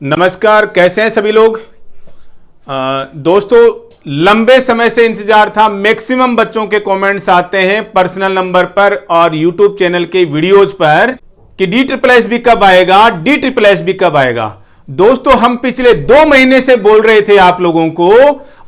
नमस्कार, कैसे हैं सभी लोग। दोस्तों, लंबे समय से इंतजार था। मैक्सिमम बच्चों के कमेंट्स आते हैं पर्सनल नंबर पर और यूट्यूब चैनल के वीडियोज पर कि DSSB कब आएगा, DSSB कब आएगा। दोस्तों, हम पिछले 2 महीने से बोल रहे थे आप लोगों को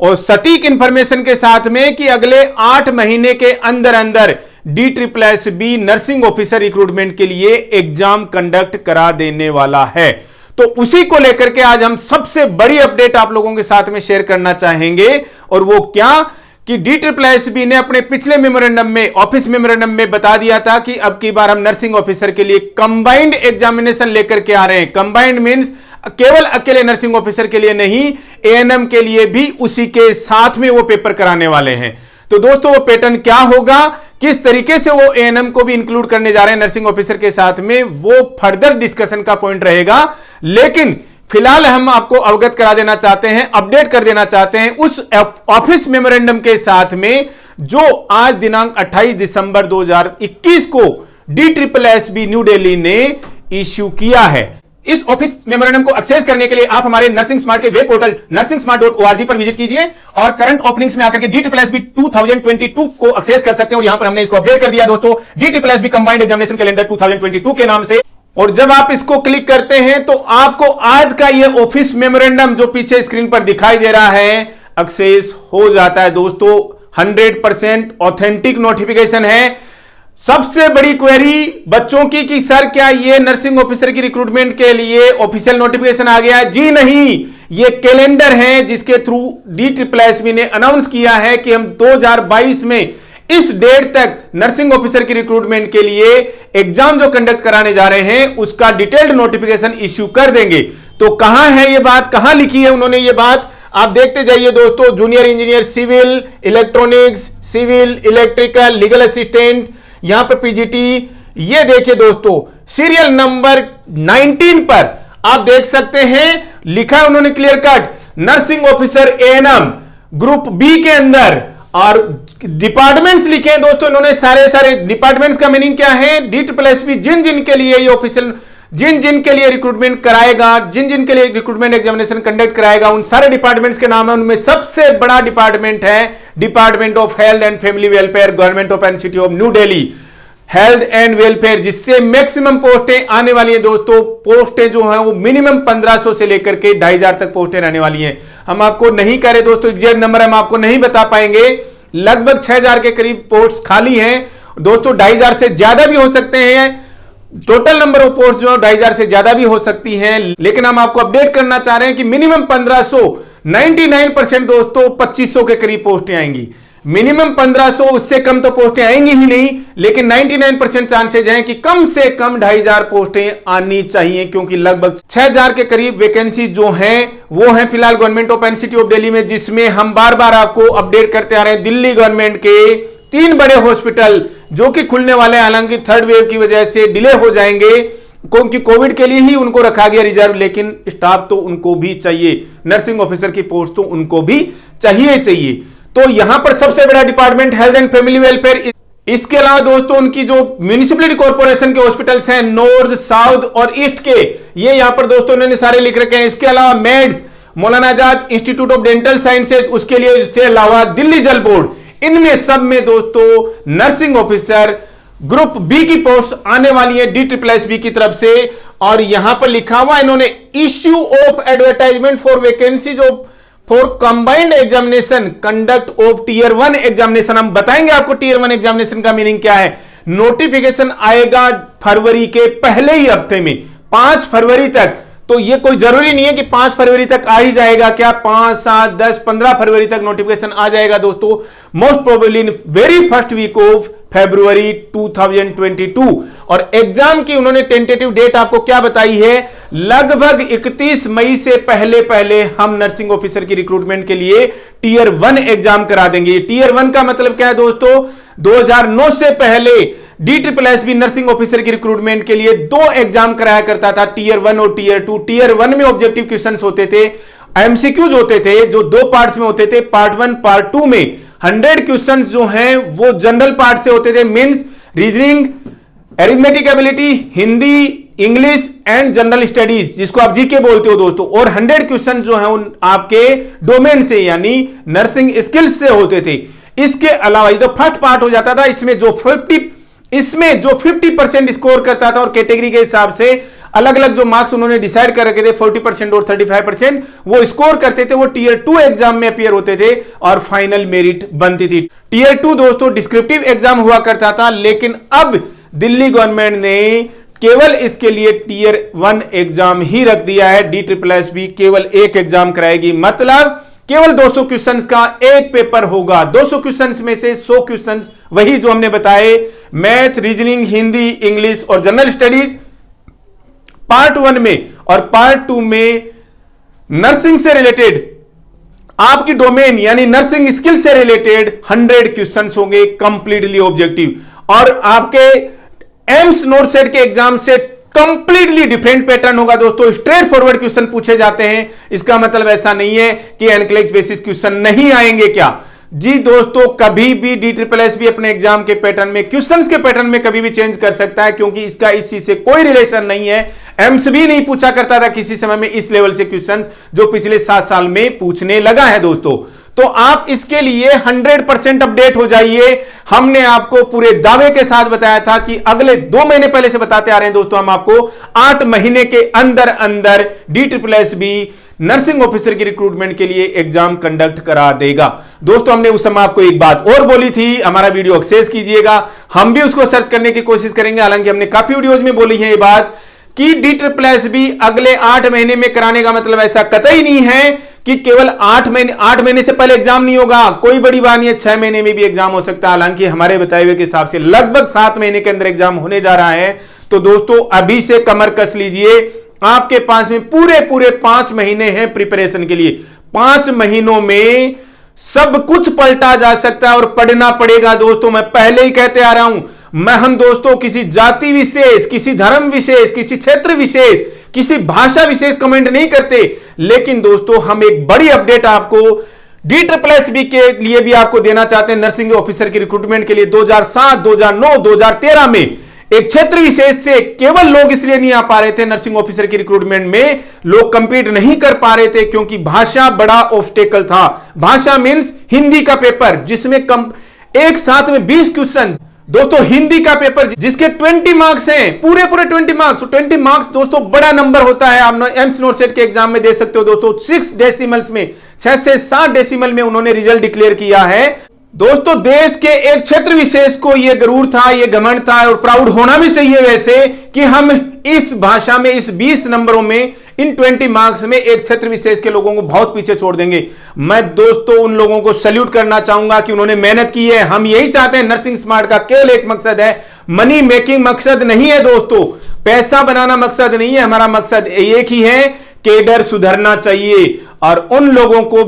और सटीक इंफॉर्मेशन के साथ में कि अगले 8 महीने के अंदर अंदर DSSB नर्सिंग ऑफिसर रिक्रूटमेंट के लिए एग्जाम कंडक्ट करा देने वाला है। तो उसी को लेकर के आज हम सबसे बड़ी अपडेट आप लोगों के साथ में शेयर करना चाहेंगे। और वो क्या कि DSSB ने अपने पिछले मेमोरेंडम में, ऑफिस मेमोरेंडम में बता दिया था कि अब की बार हम नर्सिंग ऑफिसर के लिए कंबाइंड एग्जामिनेशन लेकर के आ रहे हैं। कंबाइंड मींस केवल अकेले नर्सिंग ऑफिसर के लिए नहीं, ANM के लिए भी उसी के साथ में वो पेपर कराने वाले हैं। तो दोस्तों, वो पैटर्न क्या होगा, किस तरीके से वो ANM को भी इंक्लूड करने जा रहे हैं नर्सिंग ऑफिसर के साथ में, वो फर्दर डिस्कशन का पॉइंट रहेगा। लेकिन फिलहाल हम आपको अवगत करा देना चाहते हैं, अपडेट कर देना चाहते हैं उस ऑफिस मेमोरेंडम के साथ में जो आज दिनांक 28 दिसंबर 2021 को DSSB न्यू दिल्ली ने इश्यू किया है। इस ऑफिस मेमोरेंडम को एक्सेस करने के लिए आप हमारे नर्सिंग स्मार्ट के वेब पोर्टल nursing-smart.org पर विजिट कीजिए और करंट ओपनिंग्स में आकर के DSSB 2022 को एक्सेस कर सकते हैं। और यहां पर हमने इसको अपडेट कर दिया दोस्तों, DSSB कंबाइंड एग्जामिनेशन कैलेंडर 2022 के नाम से। और जब आप इसको क्लिक करते हैं तो आपको आज का यह ऑफिस मेमोरेंडम जो पीछे स्क्रीन पर दिखाई दे रहा है एक्सेस हो जाता है। दोस्तों, 100% ऑथेंटिक नोटिफिकेशन है। सबसे बड़ी क्वेरी बच्चों की कि सर क्या ये नर्सिंग ऑफिसर की रिक्रूटमेंट के लिए ऑफिशियल नोटिफिकेशन आ गया है? जी नहीं, ये कैलेंडर है जिसके थ्रू DSSB ने अनाउंस किया है कि हम 2022 में इस डेट तक नर्सिंग ऑफिसर की रिक्रूटमेंट के लिए एग्जाम जो कंडक्ट कराने जा रहे हैं उसका डिटेल्ड नोटिफिकेशन इश्यू कर देंगे। तो कहां है ये बात, कहां लिखी है उन्होंने ये बात, आप देखते जाइए दोस्तों। Junior engineer civil, electronics, civil, electrical, legal assistant, यहां पर PGT, ये देखिए दोस्तों सीरियल नंबर 19 पर आप देख सकते हैं लिखा है उन्होंने clear cut nursing officer ANM group B के अंदर। और डिपार्टमेंट्स लिखे हैं दोस्तों इन्होंने, सारे डिपार्टमेंट्स का मीनिंग क्या है, DSSB जिन जिन के लिए ये ऑफिशियल, जिन जिन के लिए रिक्रूटमेंट कराएगा, जिन जिन के लिए रिक्रूटमेंट एग्जामिनेशन कंडक्ट कराएगा, उन सारे डिपार्टमेंट्स के नाम है। उनमें सबसे बड़ा डिपार्टमेंट है department of health and family welfare, government open city of new Delhi health and welfare, जिससे मैक्सिमम पोस्टें आने वाली हैं दोस्तों। पोस्टें जो हैं वो मिनिमम 1500 से लेकर के 2500 तक पोस्टें रहने वाली हैं। हम आपको नहीं कह रहे दोस्तों, एग्जैक्ट नंबर हम आपको नहीं बता पाएंगे। लगभग 6000 के करीब पोस्ट खाली हैं दोस्तों, 2500 से ज्यादा भी हो सकते हैं। टोटल नंबर ऑफ पोस्ट जो 2500 से ज्यादा भी हो सकती हैं, लेकिन हम आपको अपडेट करना चाह रहे हैं कि मिनिमम 1500, 99% दोस्तों 2500 के करीब पोस्टें आएंगी। मिनिमम 1500, उससे कम तो पोस्टें आएंगी ही नहीं, लेकिन 99% चांसेज हैं कि कम से कम 2500 पोस्टें आनी चाहिए, क्योंकि लगभग 6000 के करीब वैकेंसी जो हैं वो हैं फिलहाल government open city of Delhi में, जिसमें हम बार बार आपको अपडेट करते आ रहे हैं। दिल्ली गवर्नमेंट के 3 बड़े हॉस्पिटल जो कि खुलने वाले हैं, हालांकि थर्ड वेव की वजह से डिले हो जाएंगे क्योंकि कोविड के लिए ही उनको रखा गया रिजर्व, लेकिन स्टाफ तो उनको भी चाहिए, नर्सिंग ऑफिसर की पोस्ट तो उनको भी चाहिए। तो यहां पर सबसे बड़ा department health and family welfare. इसके अलावा दोस्तों उनकी जो म्यूनिसिपलिटी कॉर्पोरेशन के हॉस्पिटल्स हैं नॉर्थ, साउथ और ईस्ट के, ये यहां पर दोस्तों उन्होंने सारे लिख रखे हैं। इसके अलावा maids, Maulana Azad institute of dental sciences, उसके लिए इसके अलावा दिल्ली जल बोर्ड, इनमें सब में दोस्तों नर्सिंग ऑफिसर ग्रुप B की पोस्ट आने वाली है DSSB की तरफ से। और यहां पर लिखा हुआ इन्होंने issue of advertisement for vacancy जो for combined examination conduct of tier 1 examination. हम बताएंगे आपको टीयर 1 एग्जामिनेशन का मीनिंग क्या है। नोटिफिकेशन आएगा फरवरी के पहले ही हफ्ते में, 5 फरवरी तक। तो ये कोई जरूरी नहीं है कि 5 फरवरी तक आ ही जाएगा, क्या 5, 7, 10, 15 फरवरी तक नोटिफिकेशन आ जाएगा दोस्तों, most probably in very first week of February 2022। और एग्जाम की उन्होंने टेंटेटिव डेट आपको क्या बताई है, लगभग 31 मई से पहले हम नर्सिंग ऑफिसर की रिक्रूटमेंट के लिए टीयर 1 एग्जाम करा देंगे। टीयर 1 का मतलब क्या है दोस्तों, 2009 से पहले DSSB नर्सिंग ऑफिसर की रिक्रूटमेंट के लिए 2 एग्जाम कराया करता था, टीयर 1 और टीयर 2। टीयर 1 में ऑब्जेक्टिव क्वेश्चंस होते थे, MCQs होते थे जो 2 पार्ट्स में होते थे। पार्ट 1, पार्ट 2 में 100 क्वेश्चंस जो हैं वो जनरल पार्ट से होते थे, means reasoning, arithmetic ability, Hindi, English and general studies, जिसको आप जीके बोलते हो दोस्तों, और 100 क्वेश्चन जो है उन आपके डोमेन से यानी नर्सिंग स्किल्स से होते थे। इसके अलावा ये तो फर्स्ट पार्ट हो जाता था, इसमें जो 50% स्कोर करता था और कैटेगरी के हिसाब से अलग अलग जो मार्क्स उन्होंने डिसाइड कर रखे थे 40% और 35% वो स्कोर करते थे, वो टीयर 2 एग्जाम में अपीयर होते थे और फाइनल मेरिट बनती थी। टीयर 2 दोस्तों डिस्क्रिप्टिव एग्जाम हुआ करता था, लेकिन अब दिल्ली गवर्नमेंट ने केवल इसके लिए टीयर 1 एग्जाम ही रख दिया है। DSSB केवल एक एग्जाम कराएगी, मतलब केवल 200 क्वेश्चंस का एक पेपर होगा। 200 क्वेश्चंस में से 100 क्वेश्चंस वही जो हमने बताए, मैथ, रीजनिंग, हिंदी, इंग्लिश और जनरल स्टडीज पार्ट 1 में, और पार्ट 2 में नर्सिंग से रिलेटेड आपकी डोमेन यानी नर्सिंग स्किल से रिलेटेड 100 क्वेश्चंस होंगे कंप्लीटली ऑब्जेक्टिव। और आपके एम्स नोट सेट के एग्जाम से कंप्लीटली डिफरेंट पैटर्न होगा दोस्तों, स्ट्रेट फॉरवर्ड क्वेश्चन पूछे जाते हैं। इसका मतलब ऐसा नहीं है कि एनक्लेज बेसिस क्वेश्चन नहीं आएंगे क्या, जी दोस्तों, कभी भी DSSB अपने एग्जाम के पैटर्न में, क्वेश्चंस के पैटर्न में कभी भी चेंज कर सकता है, क्योंकि इसका इसी से कोई रिलेशन नहीं है। एम्स भी नहीं पूछा करता था किसी समय में इस लेवल से क्वेश्चंस जो पिछले 7 साल में पूछने लगा है दोस्तों। तो आप इसके लिए 100% अपडेट हो जाइए। हमने आपको पूरे दावे के साथ बताया था कि अगले 2 महीने पहले से बताते आ रहे हैं दोस्तों, हम आपको 8 महीने के अंदर अंदर DSSB नर्सिंग ऑफिसर की रिक्रूटमेंट के लिए एग्जाम कंडक्ट करा देगा। दोस्तों हमने उस समय आपको एक बात और बोली थी, हमारा वीडियो एक्सेस कीजिएगा, हम भी उसको सर्च करने की कोशिश करेंगे। हालांकि हमने काफी वीडियोज में बोली है ये बात कि DSSB अगले 8 महीने में कराने का मतलब ऐसा कतई नहीं है कि केवल 8 महीने से पहले एग्जाम नहीं होगा। कोई बड़ी बात नहीं है, 6 महीने में भी एग्जाम हो सकता है। हालांकि हमारे बताए हुए के हिसाब से लगभग 7 महीने के अंदर एग्जाम होने जा रहा है। तो दोस्तों अभी से कमर कस लीजिए, आपके पास में पूरे 5 महीने हैं प्रिपरेशन के लिए। 5 महीनों में सब कुछ पलटा जा सकता है और पढ़ना पड़ेगा दोस्तों। मैं पहले ही कहते आ रहा हूं, हम दोस्तों किसी जाति विशेष, किसी धर्म विशेष, किसी क्षेत्र विशेष, किसी भाषा विशेष कमेंट नहीं करते, लेकिन दोस्तों हम एक बड़ी अपडेट आपको DSSB के लिए भी आपको देना चाहते हैं। नर्सिंग ऑफिसर की रिक्रूटमेंट के लिए 2007, 2009, 2013 में एक क्षेत्र विशेष से केवल लोग इसलिए नहीं आ पा रहे थे नर्सिंग ऑफिसर की रिक्रूटमेंट में, लोग कंपीट नहीं कर पा रहे थे क्योंकि भाषा बड़ा ऑब्स्टेकल था। भाषा मींस हिंदी का पेपर जिसमें एक साथ में 20 क्वेश्चन दोस्तों, हिंदी का पेपर जिसके 20 मार्क्स हैं, पूरे 20 मार्क्स। 20 मार्क्स दोस्तों बड़ा नंबर होता है। आप एम्स नोट सेट के एग्जाम में दे सकते हो दोस्तों। 6 डेसिमल्स में, 6 से 7 डेसिमल में उन्होंने रिजल्ट डिक्लेयर किया है दोस्तों। देश के एक क्षेत्र विशेष को यह गरूर था, यह घमंड था और प्राउड होना भी चाहिए वैसे कि हम इस भाषा में, इस 20 नंबरों में, इन 20 मार्क्स में एक क्षेत्र विशेष के लोगों को बहुत पीछे छोड़ देंगे। मैं दोस्तों उन लोगों को सैल्यूट करना चाहूंगा कि उन्होंने मेहनत की है। हम यही चाहते हैं, नर्सिंग स्मार्ट का केवल एक मकसद है, मनी मेकिंग मकसद नहीं है दोस्तों, पैसा बनाना मकसद नहीं है। हमारा मकसद एक ही है, केडर सुधरना चाहिए। और उन लोगों को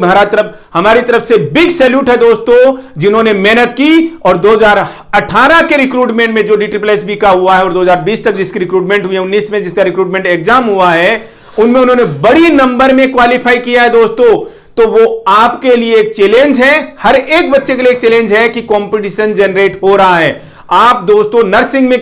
हमारी तरफ से बिग सैल्यूट है दोस्तों, जिन्होंने मेहनत की और 2018 के रिक्रूटमेंट में जो DSSB का हुआ है और 2020 तक जिसकी रिक्रूटमेंट हुई है, 19 में जिसका रिक्रूटमेंट एग्जाम हुआ है, उनमें उन्होंने बड़ी नंबर में क्वालिफाई किया है दोस्तों। तो वो आपके लिए एक चैलेंज है, हर एक बच्चे के लिए एक चैलेंज है कि कंपटीशन जनरेट हो रहा है। आप दोस्तों नर्सिंग में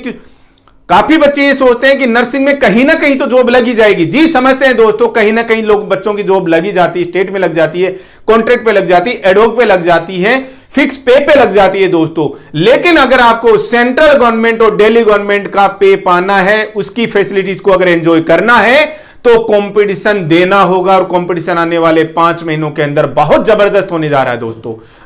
काफी बच्चे ये सोचते हैं कि नर्सिंग में कहीं ना कहीं तो जॉब लगी जाएगी। जी समझते हैं दोस्तों, कहीं ना कहीं लोग बच्चों की जॉब लगी जाती है, स्टेट में लग जाती है, कॉन्ट्रैक्ट पे लग जाती है, एडहोक पे लग जाती है, फिक्स पे पे लग जाती है दोस्तों। लेकिन अगर आपको सेंट्रल गवर्नमेंट और दिल्ली गवर्नमेंट का पे पाना है, उसकी फैसिलिटीज को अगर एंजॉय करना है, तो कंपटीशन देना होगा। और कंपटीशन आने वाले 5 महीनों के अंदर बहुत जबरदस्त होने जा रहा है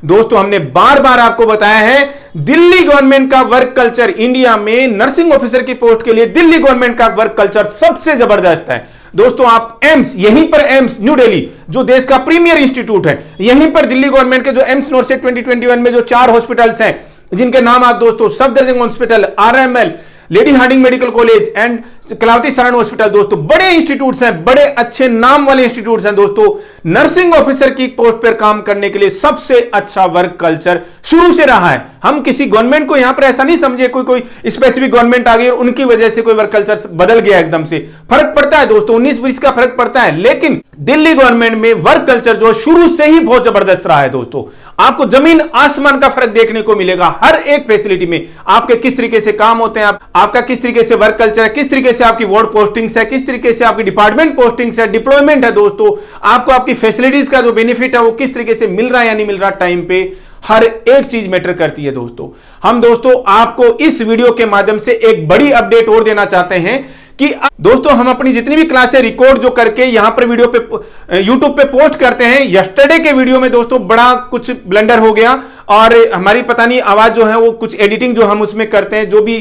दोस्तों हमने बार बार आपको बताया है, दिल्ली गवर्नमेंट का वर्क कल्चर, इंडिया में नर्सिंग ऑफिसर की पोस्ट के लिए दिल्ली गवर्नमेंट का वर्क कल्चर सबसे जबरदस्त है दोस्तों। आप एम्स, यहीं पर एम्स न्यू दिल्ली जो देश का प्रीमियर इंस्टीट्यूट है, यहीं पर दिल्ली गवर्नमेंट के जो एम्स नोट सेट 2021 में जो 4 हॉस्पिटल्स हैं, जिनके नाम आप दोस्तों Safdarjung hospital, RML, lady Hardinge medical college and Kalawati Saran hospital दोस्तों, बड़े इंस्टीट्यूट्स हैं, बड़े अच्छे नाम वाले इंस्टीट्यूट्स हैं दोस्तों। नर्सिंग ऑफिसर की पोस्ट पर काम करने के लिए सबसे अच्छा वर्क कल्चर शुरू से रहा है। हम किसी गवर्नमेंट को यहां पर ऐसा नहीं समझे कोई स्पेसिफिक गवर्नमेंट आ गई और उनकी वजह से कोई वर्क कल्चर बदल गया एकदम से। फर्क पड़ता है दोस्तों, 19-20 का फर्क पड़ता है, लेकिन दिल्ली गवर्नमेंट में वर्क कल्चर जो शुरू से ही बहुत जबरदस्त रहा है दोस्तों। आपको जमीन आसमान का फर्क देखने को मिलेगा हर एक फैसिलिटी में। आपके किस तरीके से काम होते हैं, आपका किस तरीके से वर्क कल्चर है, किस तरीके से आपकी वार्ड पोस्टिंग्स है, किस तरीके से आपकी डिपार्टमेंट पोस्टिंग्स है, डिप्लॉयमेंट है दोस्तों, आपको आपकी फैसिलिटीज का जो बेनिफिट है वो किस तरीके से मिल रहा है या नहीं मिल रहा टाइम पे, हर एक चीज मैटर करती है दोस्तों। हम दोस्तों आपको इस वीडियो के माध्यम से एक बड़ी अपडेट और देना चाहते हैं कि दोस्तों हम अपनी जितनी भी क्लासें रिकॉर्ड जो करके यहां पर वीडियो पे यूट्यूब पे पोस्ट करते हैं, यस्टरडे के वीडियो में दोस्तों बड़ा कुछ ब्लंडर हो गया और हमारी पता नहीं आवाज जो है वो कुछ एडिटिंग जो हम उसमें करते हैं, जो भी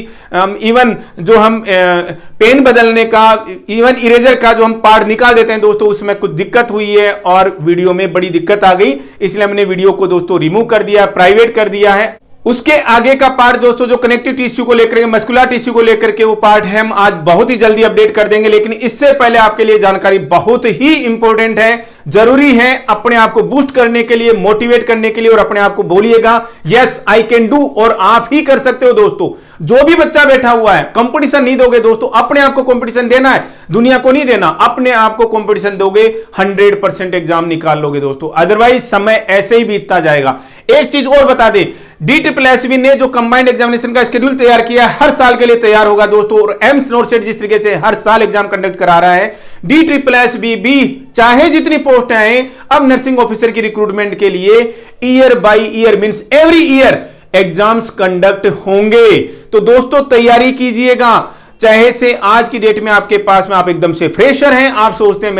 इवन जो हम पेन बदलने का, इवन इरेजर का जो हम पार्ट निकाल देते हैं दोस्तों, उसमें कुछ दिक्कत हुई है और वीडियो में बड़ी दिक्कत आ गई, इसलिए हमने वीडियो को दोस्तों रिमूव कर दिया, प्राइवेट कर दिया है। उसके आगे का पार्ट दोस्तों जो कनेक्टिव टिश्यू को लेकर, मस्कुलर टिश्यू को लेकर के वो पार्ट है, हम आज बहुत ही जल्दी अपडेट कर देंगे। लेकिन इससे पहले आपके लिए जानकारी बहुत ही इंपॉर्टेंट है, जरूरी है अपने आप को बूस्ट करने के लिए, मोटिवेट करने के लिए, और अपने आप को बोलिएगा यस आई कैन डू, और आप ही कर सकते हो दोस्तों। जो भी बच्चा बैठा हुआ है, कंपटीशन नहीं दोगे दोस्तों, अपने आप को कंपटीशन देना है, दुनिया को नहीं देना, अपने आप को कंपटीशन दोगे 100% एग्जाम निकाल लोगे दोस्तों, अदरवाइज समय ऐसे ही बीतता जाएगा। एक चीज और बता दें, DSSB ने जो कंबाइंड एग्जामिनेशन का शेड्यूल तैयार किया है, हर साल के लिए तैयार होगा दोस्तों, और एम्स नॉर्सेट जिस तरीके से हर साल एग्जाम कंडक्ट करा रहा है, DSSB भी चाहे जितनी पोस्ट आए, अब नर्सिंग ऑफिसर की रिक्रूटमेंट के लिए year by year means every year exams conduct होंगे। तो दोस्तों तैयारी कीजिएगा, चाहे से आज की डेट में आपके पास में आप एकदम से फ्रेशर हैं, आप सोचते हैं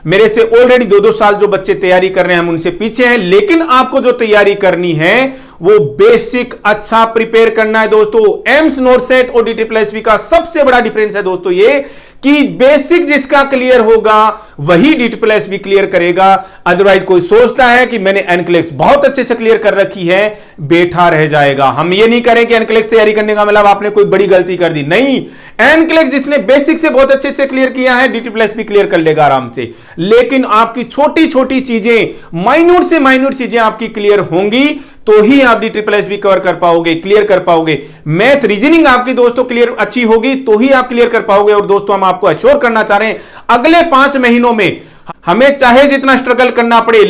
मेरे से ऑलरेडी 2-2 साल जो बच्चे तैयारी कर रहे हैं हम उनसे पीछे हैं, लेकिन आपको जो तैयारी करनी है वो बेसिक अच्छा प्रिपेयर करना है दोस्तों। एम्स नॉर्सेट और DSSB का सबसे बड़ा डिफरेंस है दोस्तों ये कि बेसिक जिसका क्लियर होगा वही DSSB क्लियर करेगा, अदरवाइज कोई सोचता है कि मैंने एनक्लेक्स बहुत अच्छे से क्लियर कर रखी है, बैठा रह जाएगा। हम ये नहीं करें कि एनक्लेक्स तैयारी करने का मतलब आपने कोई बड़ी गलती कर दी, नहीं, एनक्लेक्स जिसने बेसिक से बहुत अच्छे से क्लियर किया है DSSB क्लियर कर लेगा आराम से। लेकिन आपकी छोटी छोटी चीजें, माइन्यूट से माइन्यूट चीजें आपकी क्लियर होंगी तो ही आप DSSB कवर कर पाओगे, क्लियर कर पाओगे। मैथ रीजनिंग आपकी दोस्तों क्लियर अच्छी होगी तो ही आप क्लियर कर पाओगे। और दोस्तों हम आपको अश्योर करना चाह रहे हैं, अगले 5 महीनों में हमें चाहे जितना स्ट्रगल करना पड़े,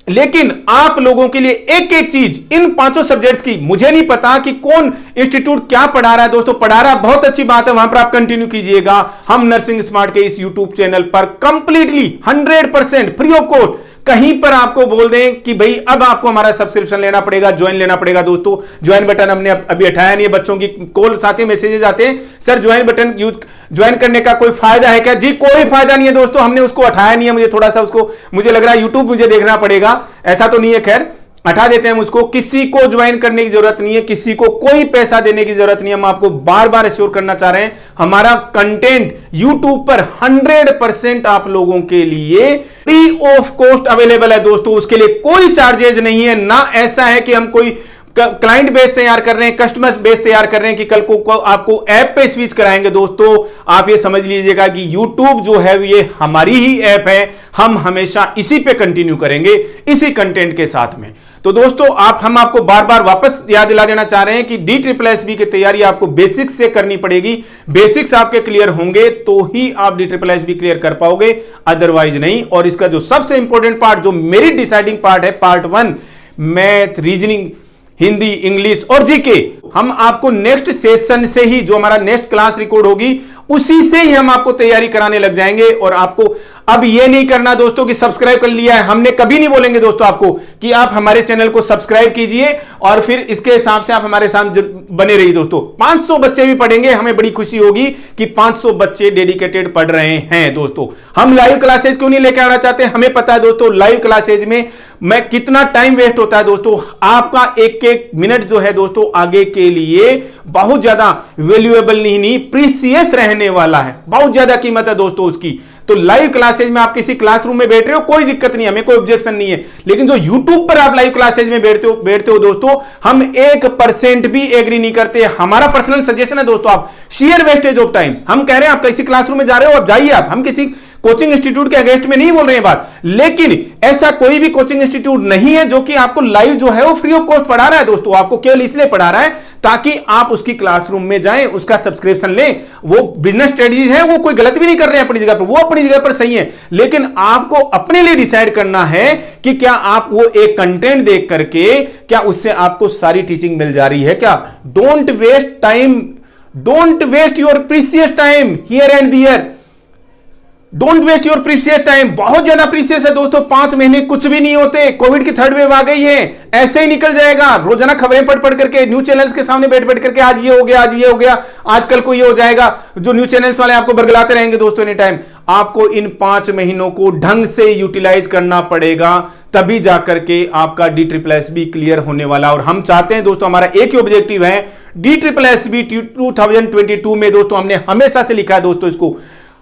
लेकिन आप लोगों के लिए एक एक चीज इन 5 सब्जेक्ट्स की, मुझे नहीं पता कि कौन इंस्टीट्यूट क्या पढ़ा रहा है दोस्तों, पढ़ा रहा बहुत अच्छी बात है, वहां पर आप कंटिन्यू कीजिएगा। हम नर्सिंग स्मार्ट के इस यूट्यूब चैनल पर कंप्लीटली 100% फ्री ऑफ कॉस्ट कहीं पर आपको बोल दें कि भाई अब आपको हमारा सब्सक्रिप्शन लेना पड़ेगा, ज्वाइन लेना पड़ेगा दोस्तों। ज्वाइन बटन हमने अभी हटाया नहीं है, बच्चों की कॉल साथ ही मैसेजेस आते हैं, sir join button use join करने का कोई फायदा है क्या? जी कोई फायदा नहीं है दोस्तों, हमने उसको हटाया नहीं है, मुझे थोड़ा सा उसको मुझे लग रहा है यूट्यूब मुझे देखना पड़ेगा, ऐसा तो नहीं है, खैर हटा देते हैं हम उसको। किसी को ज्वाइन करने की जरूरत नहीं है, किसी को कोई पैसा देने की जरूरत नहीं है। हम आपको बार बार एश्योर करना चाह रहे हैं, हमारा कंटेंट YouTube पर 100% आप लोगों के लिए फ्री ऑफ कॉस्ट अवेलेबल है दोस्तों, उसके लिए कोई चार्जेज नहीं है। ना ऐसा है कि हम कोई क्लाइंट बेस तैयार कर रहे हैं, कस्टमर बेस तैयार कर रहे हैं कि कल को आपको ऐप पे स्विच कराएंगे दोस्तों। आप ये समझ लीजिएगा कि YouTube जो है ये हमारी ही ऐप है, हम हमेशा इसी पे कंटिन्यू करेंगे, इसी कंटेंट के साथ में। तो दोस्तों हम आपको बार बार वापस याद दिला देना चाह रहे हैं कि DSSB की तैयारी आपको बेसिक्स से करनी पड़ेगी। बेसिक्स आपके क्लियर होंगे तो ही आप DSSB क्लियर कर पाओगे, अदरवाइज नहीं। और इसका जो सबसे इंपॉर्टेंट पार्ट, जो मेरी डिसाइडिंग पार्ट है, part 1 math, reasoning, Hindi, English और जीके, हम आपको नेक्स्ट सेशन से ही, जो हमारा नेक्स्ट क्लास रिकॉर्ड होगी उसी से ही हम आपको तैयारी कराने लग जाएंगे। और आपको अब ये नहीं करना दोस्तों कि सब्सक्राइब कर लिया है, हमने कभी नहीं बोलेंगे दोस्तों आपको कि आप हमारे चैनल को सब्सक्राइब कीजिए और फिर इसके हिसाब से आप हमारे साथ बने रहिए दोस्तों। 500 बच्चे भी पढ़ेंगे, हमें बड़ी खुशी होगी कि 500 बच्चे डेडिकेटेड पढ़ रहे हैं दोस्तों। हम लाइव क्लासेज क्यों नहीं लेकर आना चाहते, हमें पता है दोस्तों लाइव क्लासेज में मैं कितना टाइम वेस्ट होता है दोस्तों। आपका एक एक मिनट जो है दोस्तों आगे के लिए बहुत ज्यादा वैल्यूएबल नहीं प्रीसियस रहने वाला है, बहुत ज्यादा कीमत है दोस्तों उसकी। तो लाइव क्लासेज में आप किसी क्लासरूम में बैठ रहे हो, कोई दिक्कत नहीं है, हमें कोई ऑब्जेक्शन नहीं है। लेकिन जो यूट्यूब पर आप लाइव क्लासेज में बैठते हो दोस्तों, हम 1% भी एग्री नहीं करते। हमारा पर्सनल सजेशन है दोस्तों, आप शेयर वेस्टेज ऑफ टाइम। हम कह रहे हैं आप किसी क्लासरूम में जा रहे हो, आप जाइए, आप, हम किसी कोचिंग इंस्टीट्यूट के अगेंस्ट में नहीं बोल रहे हैं बात, लेकिन ऐसा कोई भी कोचिंग इंस्टीट्यूट नहीं है जो कि आपको लाइव जो है वो फ्री ऑफ कॉस्ट पढ़ा रहा है दोस्तों। आपको केवल इसलिए पढ़ा रहा है ताकि आप उसकी क्लासरूम में जाएं, उसका सब्सक्रिप्शन लें। वो बिजनेस स्ट्रेटजी है, वो कोई गलत भी नहीं कर रहे हैं अपनी जगह पर, वो अपनी जगह पर सही है। लेकिन आपको अपने लिए डिसाइड करना है कि क्या आप वो एक कंटेंट देख करके क्या उससे आपको सारी टीचिंग मिल जा रही है क्या। Don't waste time, don't waste your precious time here and there, don't waste your precious time. बहुत ज्यादा प्रीसियस है दोस्तों, 5 महीने कुछ भी नहीं होते। कोविड की 3rd वेव आ गई है, ऐसे ही निकल जाएगा। रोजाना खबरें पढ़ करके, न्यूज चैनल्स के सामने बैठ करके आज ये हो गया, आज ये हो गया, आजकल को ये हो जाएगा, जो न्यूज चैनल्स वाले आपको बरगलाते रहेंगे दोस्तों एनी टाइम। आपको इन 5 महीनों को ढंग से यूटिलाइज करना पड़ेगा, तभी जाकर के आपका DSSB क्लियर होने वाला। और हम चाहते हैं दोस्तों, हमारा एक ही ऑब्जेक्टिव है, DSSB 2022 में दोस्तों हमने हमेशा से लिखा है दोस्तों, इसको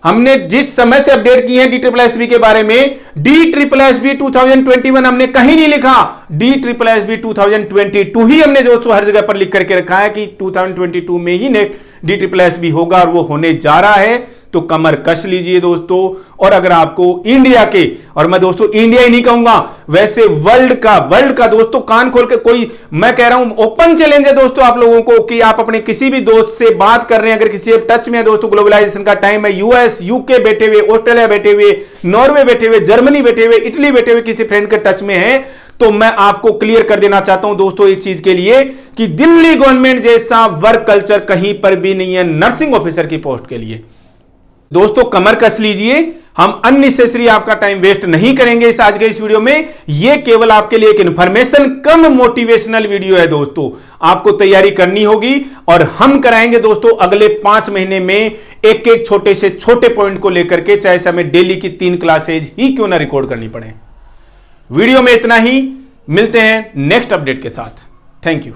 हमने जिस समय से अपडेट की है DSSB के बारे में, DSSB 2021 हमने कहीं नहीं लिखा, DSSB 2022 ही हमने दोस्तों हर जगह पर लिख करके रखा है कि 2022 में ही नेक्स्ट DSSB होगा, और वो होने जा रहा है। तो कमर कस लीजिए दोस्तों। और अगर आपको इंडिया के, और मैं दोस्तों इंडिया ही नहीं कहूंगा, वैसे वर्ल्ड का दोस्तों कान खोल के, कोई मैं कह रहा हूं ओपन चैलेंज है दोस्तों आप लोगों को, कि आप अपने किसी भी दोस्त से बात कर रहे हैं, अगर किसी टच में है दोस्तों, ग्लोबलाइजेशन का टाइम है, US UK बैठे हुए, ऑस्ट्रेलिया बैठे हुए, नॉर्वे बैठे हुए, जर्मनी बैठे हुए, इटली बैठे हुए, किसी फ्रेंड के टच में है, तो मैं आपको क्लियर कर देना चाहता हूं दोस्तों एक चीज के लिए, कि दिल्ली गवर्नमेंट जैसा वर्क कल्चर कहीं पर भी नहीं है नर्सिंग ऑफिसर की पोस्ट के लिए। दोस्तों कमर कस लीजिए, हम अननेसेसरी आपका टाइम वेस्ट नहीं करेंगे आज के इस वीडियो में। यह केवल आपके लिए एक इंफॉर्मेशन कम मोटिवेशनल वीडियो है दोस्तों। आपको तैयारी करनी होगी, और हम कराएंगे दोस्तों अगले 5 महीने में एक एक छोटे से छोटे पॉइंट को लेकर के, चाहे से हमें डेली की 3 क्लासेज ही क्यों ना रिकॉर्ड करनी पड़े। वीडियो में इतना ही, मिलते हैं नेक्स्ट अपडेट के साथ। Thank you.